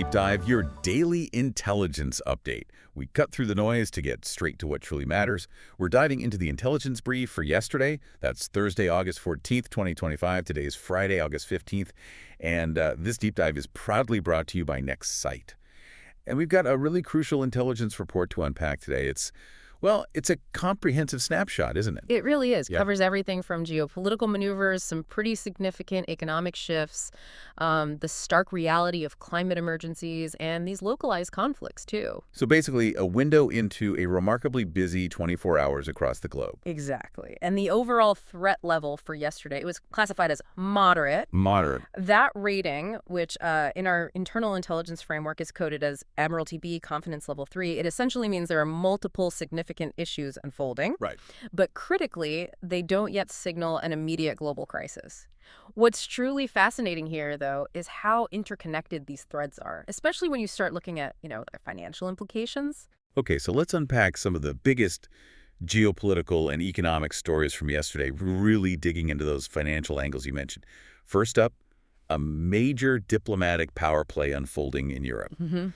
Deep Dive, your daily intelligence update. We cut through the noise to get straight to what truly matters. We're diving into the intelligence brief for yesterday. That's Thursday, August 14th, 2025. Today is Friday, August 15th. And this deep dive is proudly brought to you by Next Sight. And we've got a really crucial intelligence report to unpack today. It's a comprehensive snapshot, isn't it? It really is. Yeah. Covers everything from geopolitical maneuvers, some pretty significant economic shifts, the stark reality of climate emergencies, and these localized conflicts, too. So basically, a window into a remarkably busy 24 hours across the globe. Exactly. And the overall threat level for yesterday, it was classified as moderate. Moderate. That rating, which in our internal intelligence framework is coded as Admiralty B, confidence level 3, it essentially means there are multiple significant issues unfolding. Right. But critically, they don't yet signal an immediate global crisis. What's truly fascinating here, though, is how interconnected these threads are, especially when you start looking at, their financial implications. Okay, so let's unpack some of the biggest geopolitical and economic stories from yesterday, really digging into those financial angles you mentioned. First up, a major diplomatic power play unfolding in Europe. Mm-hmm.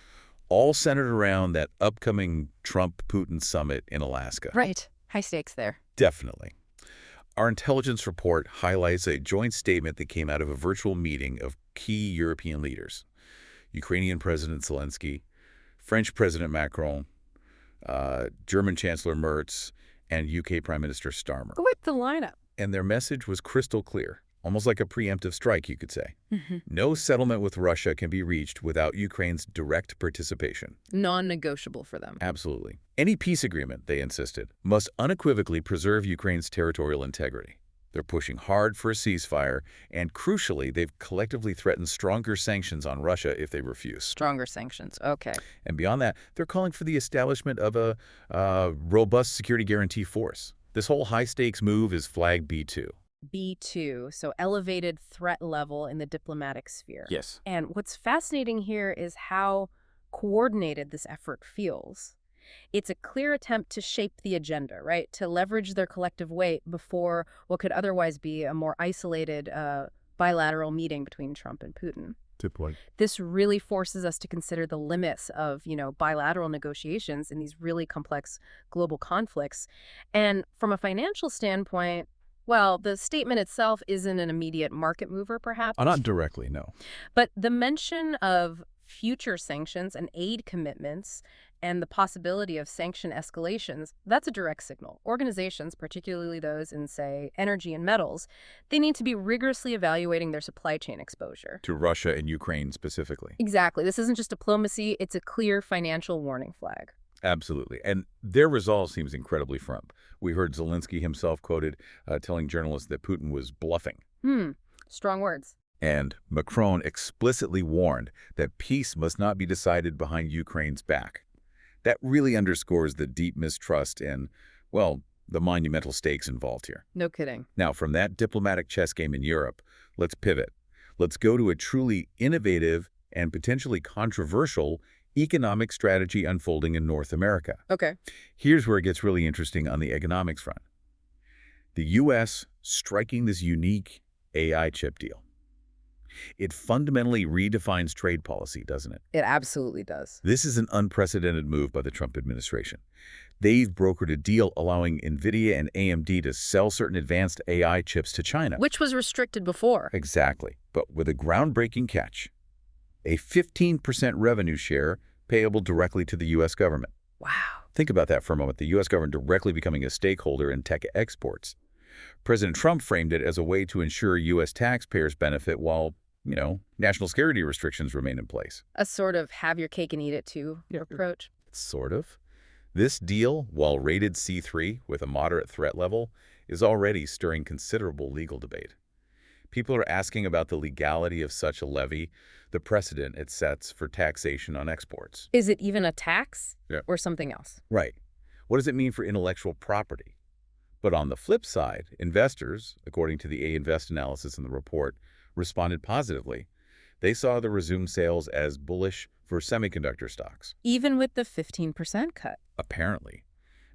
All centered around that upcoming Trump-Putin summit in Alaska. Right. High stakes there. Definitely. Our intelligence report highlights a joint statement that came out of a virtual meeting of key European leaders. Ukrainian President Zelensky, French President Macron, German Chancellor Merz, and UK Prime Minister Starmer. Quite the lineup. And their message was crystal clear, almost like a preemptive strike, you could say. Mm-hmm. No settlement with Russia can be reached without Ukraine's direct participation. Non-negotiable for them. Absolutely. Any peace agreement, they insisted, must unequivocally preserve Ukraine's territorial integrity. They're pushing hard for a ceasefire, and crucially, they've collectively threatened stronger sanctions on Russia if they refuse. Stronger sanctions. Okay. And beyond that, they're calling for the establishment of a robust security guarantee force. This whole high-stakes move is flag B2. B2, so elevated threat level in the diplomatic sphere. Yes. And what's fascinating here is how coordinated this effort feels. It's a clear attempt to shape the agenda, right? To leverage their collective weight before what could otherwise be a more isolated bilateral meeting between Trump and Putin. Good point. This really forces us to consider the limits of, bilateral negotiations in these really complex global conflicts. And from a financial standpoint, well, the statement itself isn't an immediate market mover, perhaps. Not directly, no. But the mention of future sanctions and aid commitments and the possibility of sanction escalations, that's a direct signal. Organizations, particularly those in, say, energy and metals, they need to be rigorously evaluating their supply chain exposure. To Russia and Ukraine specifically. Exactly. This isn't just diplomacy, it's a clear financial warning flag. Absolutely. And their resolve seems incredibly firm. We heard Zelensky himself quoted telling journalists that Putin was bluffing. Strong words. And Macron explicitly warned that peace must not be decided behind Ukraine's back. That really underscores the deep mistrust and, the monumental stakes involved here. No kidding. Now, from that diplomatic chess game in Europe, let's pivot. Let's go to a truly innovative and potentially controversial economic strategy unfolding in North America. Okay. Here's where it gets really interesting on the economics front. The U.S. striking this unique AI chip deal. It fundamentally redefines trade policy, doesn't it? It absolutely does. This is an unprecedented move by the Trump administration. They've brokered a deal allowing NVIDIA and AMD to sell certain advanced AI chips to China. Which was restricted before. Exactly, but with a groundbreaking catch. A 15% revenue share payable directly to the U.S. government. Wow. Think about that for a moment, the U.S. government directly becoming a stakeholder in tech exports. President Trump framed it as a way to ensure U.S. taxpayers benefit while, national security restrictions remain in place. A sort of have your cake and eat it too approach. Sort of. This deal, while rated C3 with a moderate threat level, is already stirring considerable legal debate. People are asking about the legality of such a levy, the precedent it sets for taxation on exports. Is it even a tax Yeah. or something else? Right. What does it mean for intellectual property? But on the flip side, investors, according to the A-Invest analysis in the report, responded positively. They saw the resumed sales as bullish for semiconductor stocks. Even with the 15% cut. Apparently.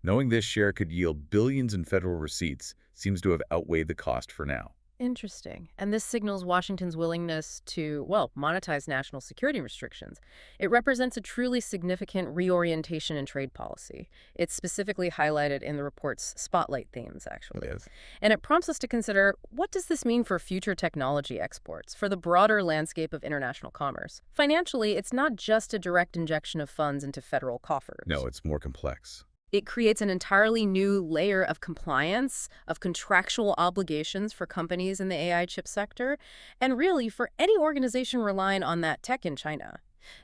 Knowing this share could yield billions in federal receipts seems to have outweighed the cost for now. Interesting. And this signals Washington's willingness to, well, monetize national security restrictions. It represents a truly significant reorientation in trade policy. It's specifically highlighted in the report's spotlight themes, It actually. is. And it prompts us to consider, what does this mean for future technology exports, for the broader landscape of international commerce? Financially, it's not just a direct injection of funds into federal coffers. No, it's more complex. It creates an entirely new layer of compliance, of contractual obligations for companies in the AI chip sector, and really for any organization relying on that tech in China.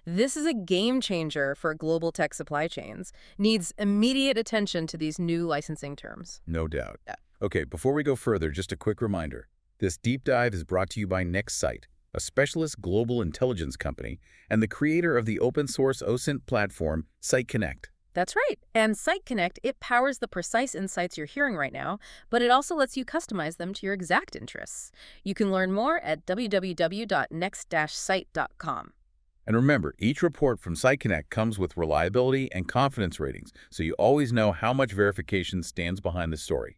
This is a game changer for global tech supply chains, needs immediate attention to these new licensing terms. No doubt. Yeah. Okay, before we go further, just a quick reminder. This deep dive is brought to you by NextSight, a specialist global intelligence company and the creator of the open-source OSINT platform, SiteConnect. That's right. And Site Connect, it powers the precise insights you're hearing right now, but it also lets you customize them to your exact interests. You can learn more at www.next-site.com. And remember, each report from SiteConnect comes with reliability and confidence ratings, so you always know how much verification stands behind the story.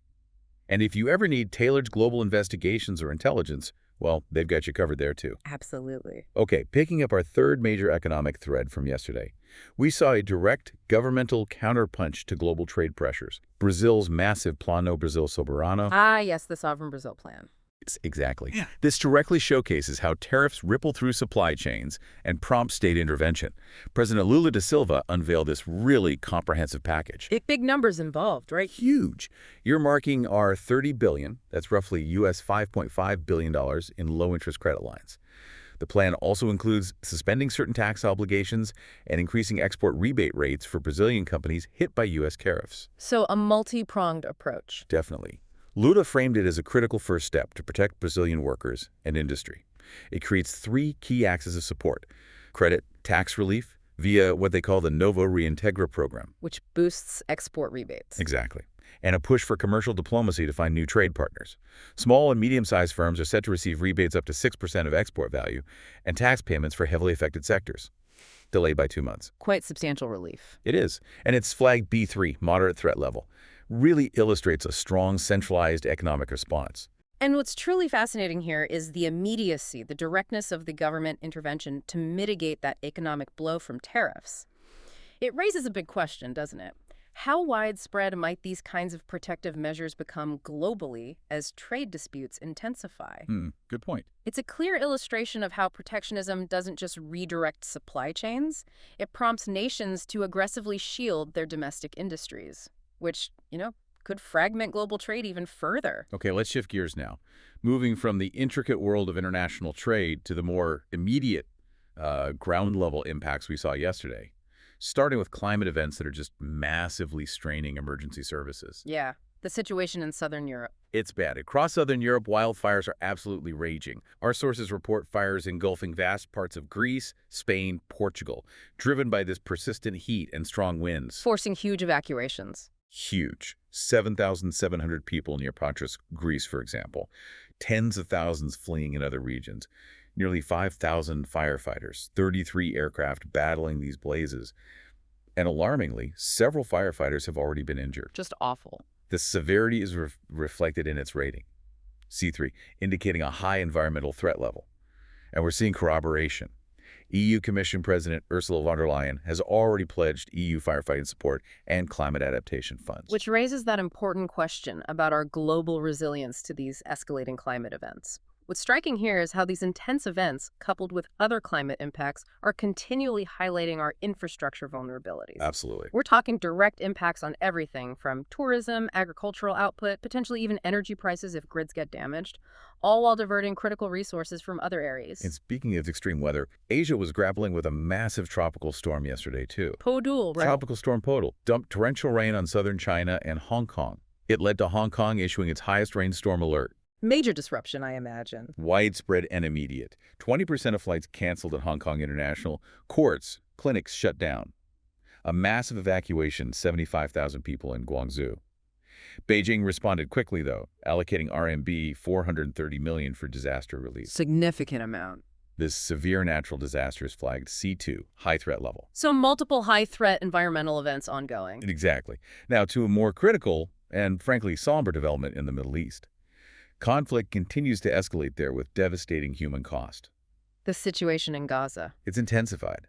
And if you ever need tailored global investigations or intelligence, well, they've got you covered there too. Absolutely. Okay, picking up our third major economic thread from yesterday, we saw a direct governmental counterpunch to global trade pressures. Brazil's massive Plano Brasil Soberano. Ah, yes, the Sovereign Brazil Plan. Exactly. Yeah. This directly showcases how tariffs ripple through supply chains and prompt state intervention. President Lula da Silva unveiled this really comprehensive package. Big numbers involved, right? Huge. Earmarking our $30 billion, that's roughly US $5.5 billion in low-interest credit lines. The plan also includes suspending certain tax obligations and increasing export rebate rates for Brazilian companies hit by U.S. tariffs. So a multi-pronged approach. Definitely. Lula framed it as a critical first step to protect Brazilian workers and industry. It creates three key axes of support: credit, tax relief, via what they call the Novo Reintegra program. Which boosts export rebates. Exactly. And a push for commercial diplomacy to find new trade partners. Small and medium-sized firms are set to receive rebates up to 6% of export value and tax payments for heavily affected sectors. Delayed by 2 months. Quite substantial relief. It is. And it's flagged B3, moderate threat level. Really illustrates a strong, centralized economic response. And what's truly fascinating here is the immediacy, the directness of the government intervention to mitigate that economic blow from tariffs. It raises a big question, doesn't it? How widespread might these kinds of protective measures become globally as trade disputes intensify? Good point. It's a clear illustration of how protectionism doesn't just redirect supply chains. It prompts nations to aggressively shield their domestic industries, which, could fragment global trade even further. Okay, let's shift gears now. Moving from the intricate world of international trade to the more immediate ground-level impacts we saw yesterday. Starting with climate events that are just massively straining emergency services. Yeah, the situation in southern Europe. It's bad. Across southern Europe, wildfires are absolutely raging. Our sources report fires engulfing vast parts of Greece, Spain, Portugal, driven by this persistent heat and strong winds. Forcing huge evacuations. Huge. 7,700 people near Patras, Greece, for example. Tens of thousands fleeing in other regions. Nearly 5,000 firefighters, 33 aircraft battling these blazes. And alarmingly, several firefighters have already been injured. Just awful. The severity is reflected in its rating, C3, indicating a high environmental threat level. And we're seeing corroboration. EU Commission President Ursula von der Leyen has already pledged EU firefighting support and climate adaptation funds. Which raises that important question about our global resilience to these escalating climate events. What's striking here is how these intense events, coupled with other climate impacts, are continually highlighting our infrastructure vulnerabilities. Absolutely. We're talking direct impacts on everything from tourism, agricultural output, potentially even energy prices if grids get damaged, all while diverting critical resources from other areas. And speaking of extreme weather, Asia was grappling with a massive tropical storm yesterday, too. Podul, right? Tropical storm Podul dumped torrential rain on southern China and Hong Kong. It led to Hong Kong issuing its highest rainstorm alert. Major disruption, I imagine. Widespread and immediate. 20% of flights canceled at Hong Kong International. Courts, clinics shut down. A massive evacuation, 75,000 people in Guangzhou. Beijing responded quickly, though, allocating RMB 430 million for disaster relief. Significant amount. This severe natural disaster is flagged C2, high threat level. So multiple high-threat environmental events ongoing. Exactly. Now to a more critical and, frankly, somber development in the Middle East. Conflict continues to escalate there with devastating human cost. The situation in Gaza. It's intensified.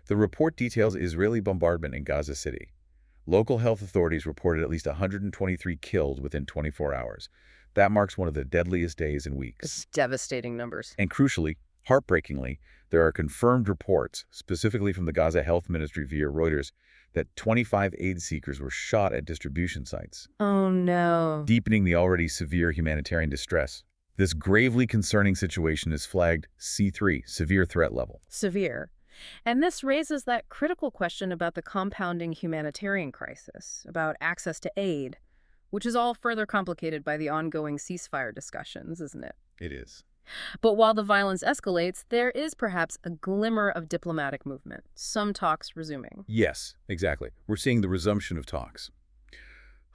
The report details Israeli bombardment in Gaza City. Local health authorities reported at least 123 killed within 24 hours. That marks one of the deadliest days in weeks. It's devastating numbers. And crucially, heartbreakingly, there are confirmed reports, specifically from the Gaza Health Ministry via Reuters, that 25 aid seekers were shot at distribution sites, Oh, no. deepening the already severe humanitarian distress. This gravely concerning situation is flagged C3, severe threat level. Severe. And this raises that critical question about the compounding humanitarian crisis, about access to aid, which is all further complicated by the ongoing ceasefire discussions, isn't it? It is. But while the violence escalates, there is perhaps a glimmer of diplomatic movement, some talks resuming. Yes, exactly. We're seeing the resumption of talks.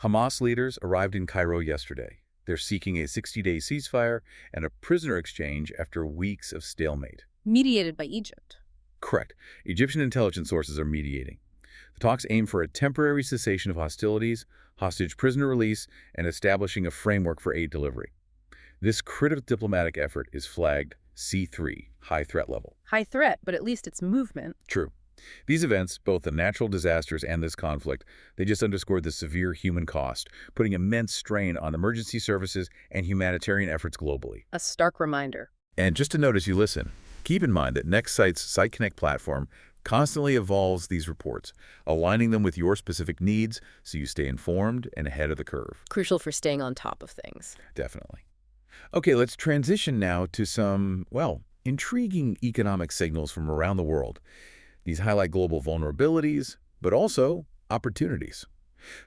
Hamas leaders arrived in Cairo yesterday. They're seeking a 60-day ceasefire and a prisoner exchange after weeks of stalemate. Mediated by Egypt. Correct. Egyptian intelligence sources are mediating. The talks aim for a temporary cessation of hostilities, hostage prisoner release, and establishing a framework for aid delivery. This critical diplomatic effort is flagged C3, high threat level. High threat, but at least it's movement. True. These events, both the natural disasters and this conflict, they just underscore the severe human cost, putting immense strain on emergency services and humanitarian efforts globally. A stark reminder. And just to note as you listen, keep in mind that NextSite's SiteConnect platform constantly evolves these reports, aligning them with your specific needs so you stay informed and ahead of the curve. Crucial for staying on top of things. Definitely. Okay, let's transition now to some, well, intriguing economic signals from around the world. These highlight global vulnerabilities, but also opportunities.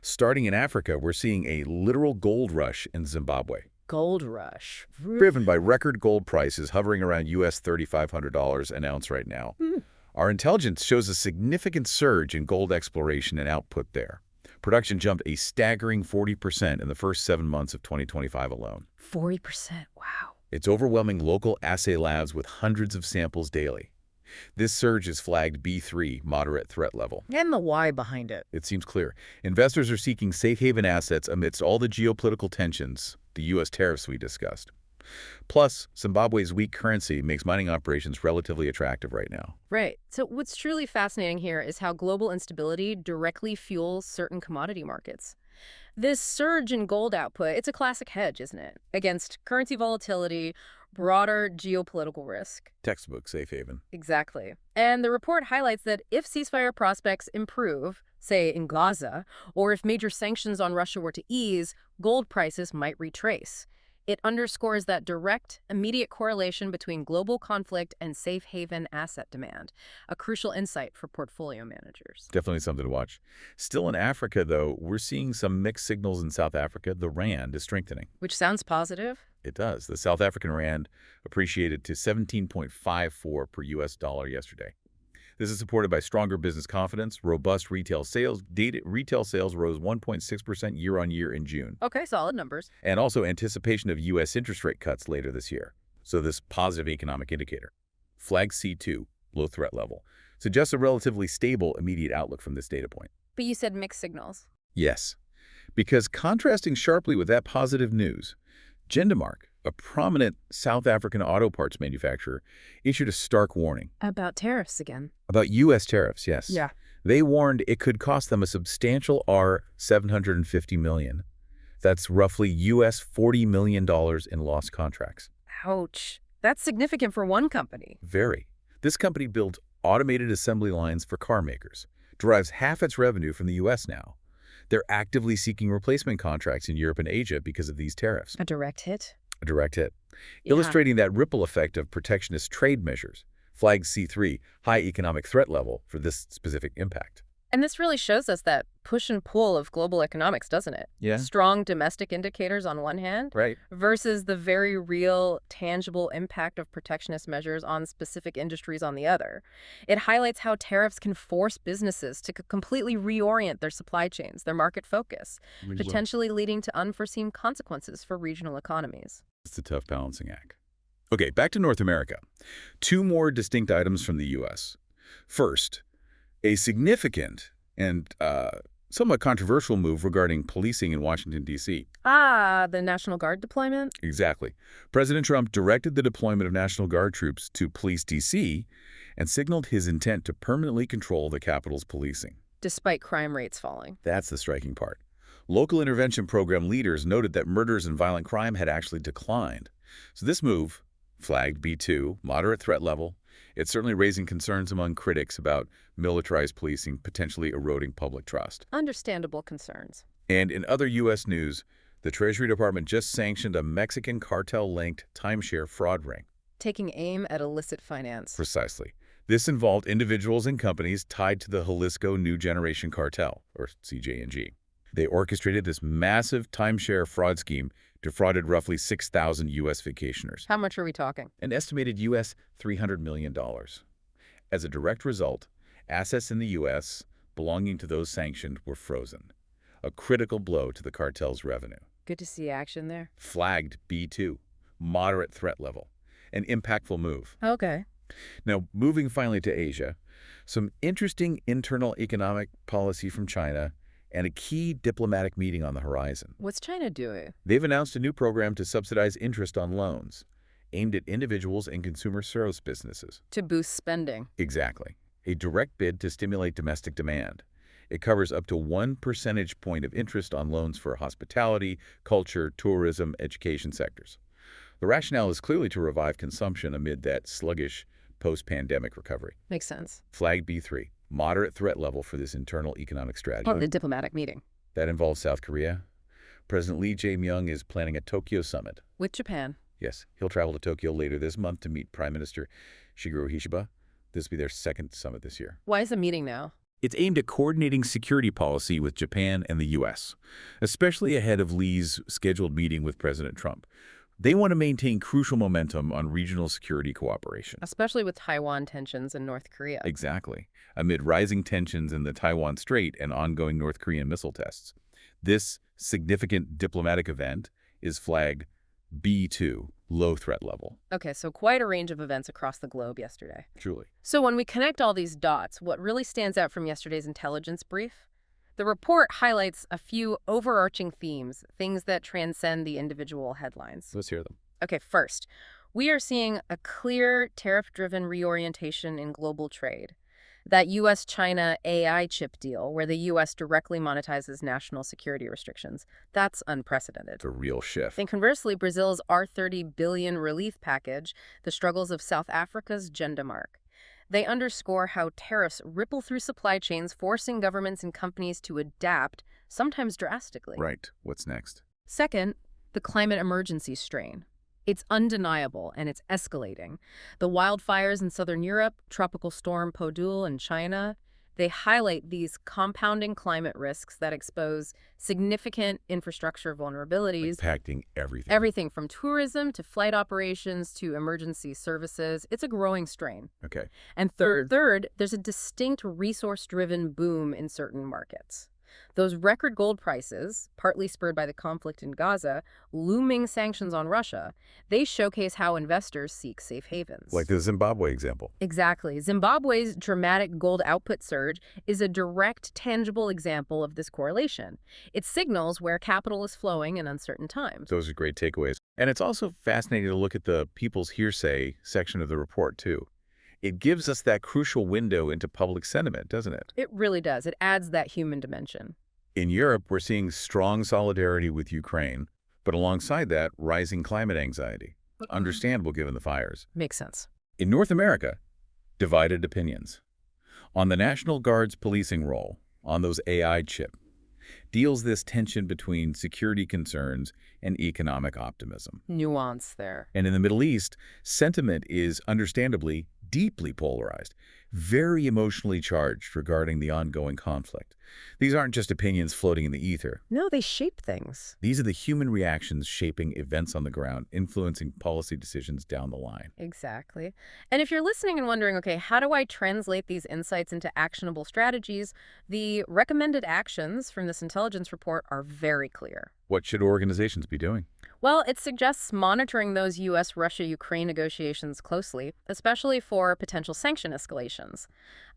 Starting in Africa, we're seeing a literal gold rush in Zimbabwe, Gold rush. driven by record gold prices hovering around US $3,500 an ounce right now. Our intelligence shows a significant surge in gold exploration and output there. Production jumped a staggering 40% in the first 7 months of 2025 alone. 40%. Wow. It's overwhelming local assay labs with hundreds of samples daily. This surge is flagged B3, moderate threat level. And the why behind it. It seems clear. Investors are seeking safe haven assets amidst all the geopolitical tensions, the U.S. tariffs we discussed. Plus, Zimbabwe's weak currency makes mining operations relatively attractive right now. Right. So what's truly fascinating here is how global instability directly fuels certain commodity markets. This surge in gold output, it's a classic hedge, isn't it? Against currency volatility, broader geopolitical risk. Textbook safe haven. Exactly. And the report highlights that if ceasefire prospects improve, say in Gaza, or if major sanctions on Russia were to ease, gold prices might retrace. It underscores that direct, immediate correlation between global conflict and safe haven asset demand, a crucial insight for portfolio managers. Definitely something to watch. Still in Africa, though, we're seeing some mixed signals in South Africa. The rand is strengthening. Which sounds positive. It does. The South African rand appreciated to 17.54 per U.S. dollar yesterday. This is supported by stronger business confidence, robust retail sales. Retail sales rose 1.6% year-on-year in June. Okay, solid numbers. And also anticipation of U.S. interest rate cuts later this year. So this positive economic indicator. Flag C2, low threat level, suggests a relatively stable immediate outlook from this data point. But you said mixed signals. Yes, because contrasting sharply with that positive news, Gendemark, a prominent South African auto parts manufacturer, issued a stark warning. About tariffs again. About U.S. tariffs, yes. Yeah. They warned it could cost them a substantial $750 million. That's roughly U.S. $40 million in lost contracts. Ouch. That's significant for one company. Very. This company builds automated assembly lines for car makers, derives half its revenue from the U.S. now. They're actively seeking replacement contracts in Europe and Asia because of these tariffs. A direct hit? A direct hit. Yeah. Illustrating that ripple effect of protectionist trade measures. Flag C3, high economic threat level for this specific impact. And this really shows us that push and pull of global economics, doesn't it? Yeah. Strong domestic indicators on one hand, Right. versus the very real, tangible impact of protectionist measures on specific industries on the other. It highlights how tariffs can force businesses to completely reorient their supply chains, their market focus, potentially leading to unforeseen consequences for regional economies. It's a tough balancing act. Okay, back to North America. Two more distinct items from the U.S. First, a significant and somewhat controversial move regarding policing in Washington, D.C. Ah, the National Guard deployment? Exactly. President Trump directed the deployment of National Guard troops to police D.C. and signaled his intent to permanently control the capital's policing. Despite crime rates falling. That's the striking part. Local intervention program leaders noted that murders and violent crime had actually declined. So this move, flagged B2, moderate threat level, it's certainly raising concerns among critics about militarized policing potentially eroding public trust. Understandable concerns. And in other U.S. news, the Treasury Department just sanctioned a Mexican cartel-linked timeshare fraud ring. Taking aim at illicit finance. Precisely. This involved individuals and companies tied to the Jalisco New Generation Cartel, or CJ&G. They orchestrated this massive timeshare fraud scheme, defrauded roughly 6,000 U.S. vacationers. How much are we talking? An estimated U.S. $300 million. As a direct result, assets in the U.S. belonging to those sanctioned were frozen, a critical blow to the cartel's revenue. Good to see action there. Flagged B2, moderate threat level, an impactful move. Okay. Now, moving finally to Asia, some interesting internal economic policy from China and a key diplomatic meeting on the horizon. What's China doing? They've announced a new program to subsidize interest on loans, aimed at individuals and consumer service businesses. To boost spending. Exactly. A direct bid to stimulate domestic demand. It covers up to 1 percentage point of interest on loans for hospitality, culture, tourism, education sectors. The rationale is clearly to revive consumption amid that sluggish post-pandemic recovery. Makes sense. Flag B3, moderate threat level for this internal economic strategy. Oh, the diplomatic meeting. That involves South Korea. President Lee Jae-myung is planning a Tokyo summit. With Japan. Yes, he'll travel to Tokyo later this month to meet Prime Minister Shigeru Ishiba. This will be their second summit this year. Why is a meeting now? It's aimed at coordinating security policy with Japan and the U.S., especially ahead of Lee's scheduled meeting with President Trump. They want to maintain crucial momentum on regional security cooperation. Especially with Taiwan tensions in North Korea. Exactly. Amid rising tensions in the Taiwan Strait and ongoing North Korean missile tests. This significant diplomatic event is flagged B2, low threat level. Okay, so quite a range of events across the globe yesterday. Truly. So when we connect all these dots, what really stands out from yesterday's intelligence brief? The report highlights a few overarching themes, things that transcend the individual headlines. Let's hear them. Okay, first, we are seeing a clear tariff-driven reorientation in global trade. That U.S.-China AI chip deal, where the U.S. directly monetizes national security restrictions, that's unprecedented. It's a real shift. And conversely, Brazil's R$30 billion relief package, the struggles of South Africa's Gendamark. They underscore how tariffs ripple through supply chains, forcing governments and companies to adapt, sometimes drastically. Right. What's next? Second, the climate emergency strain. It's undeniable, and it's escalating. The wildfires in southern Europe, tropical storm Podul in China, they highlight these compounding climate risks that expose significant infrastructure vulnerabilities. Impacting everything. Everything from tourism to flight operations to emergency services. It's a growing strain. Okay. And third, there's a distinct resource-driven boom in certain markets. Those record gold prices, partly spurred by the conflict in Gaza, looming sanctions on Russia, they showcase how investors seek safe havens. Like the Zimbabwe example. Exactly. Zimbabwe's dramatic gold output surge is a direct, tangible example of this correlation. It signals where capital is flowing in uncertain times. Those are great takeaways. And it's also fascinating to look at the people's hearsay section of the report, too. It gives us that crucial window into public sentiment, doesn't it? It really does. It adds that human dimension. In Europe, we're seeing strong solidarity with Ukraine, but alongside that, rising climate anxiety. Understandable given the fires. Makes sense. In North America, divided opinions. On the National Guard's policing role, on those AI chip, deals this tension between security concerns and economic optimism. Nuance there. And in the Middle East, sentiment is understandably deeply polarized, very emotionally charged regarding the ongoing conflict. These aren't just opinions floating in the ether. No, they shape things. These are the human reactions shaping events on the ground, influencing policy decisions down the line. Exactly. And if you're listening and wondering, okay, how do I translate these insights into actionable strategies? The recommended actions from this intelligence report are very clear. What should organizations be doing? Well, it suggests monitoring those U.S.-Russia-Ukraine negotiations closely, especially for potential sanction escalation. sanctions.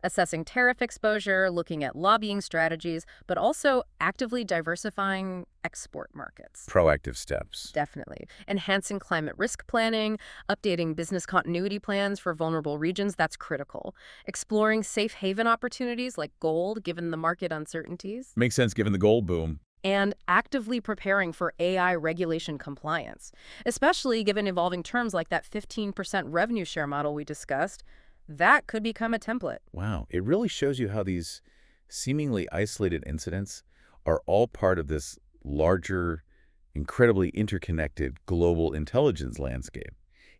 Assessing tariff exposure, looking at lobbying strategies, but also actively diversifying export markets. Proactive steps. Definitely. Enhancing climate risk planning, updating business continuity plans for vulnerable regions, that's critical. Exploring safe haven opportunities like gold, given the market uncertainties. Makes sense given the gold boom. And actively preparing for AI regulation compliance, especially given evolving terms like that 15% revenue share model we discussed. That could become a template. Wow, it really shows you how these seemingly isolated incidents are all part of this larger, incredibly interconnected global intelligence landscape,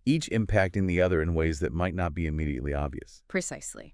each impacting the other in ways that might not be immediately obvious. Precisely.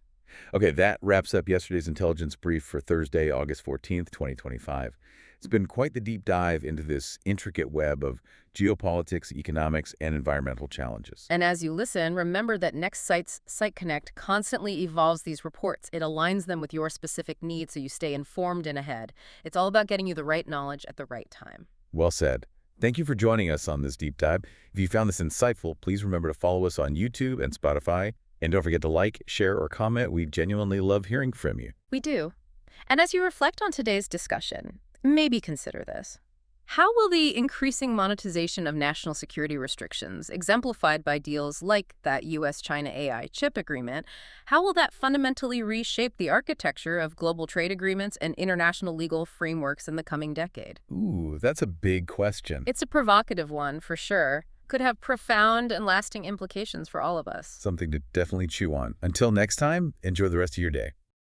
Okay, that wraps up yesterday's intelligence brief for Thursday, August 14th, 2025. It's been quite the deep dive into this intricate web of geopolitics, economics, and environmental challenges. And as you listen, remember that Next Site's Site Connect constantly evolves these reports. It aligns them with your specific needs so you stay informed and ahead. It's all about getting you the right knowledge at the right time. Well said. Thank you for joining us on this deep dive. If you found this insightful, please remember to follow us on YouTube and Spotify. And don't forget to like, share, or comment. We genuinely love hearing from you. We do. And as you reflect on today's discussion, maybe consider this. How will the increasing monetization of national security restrictions, exemplified by deals like that U.S.-China AI chip agreement, how will that fundamentally reshape the architecture of global trade agreements and international legal frameworks in the coming decade? Ooh, that's a big question. It's a provocative one, for sure. Could have profound and lasting implications for all of us. Something to definitely chew on. Until next time, enjoy the rest of your day.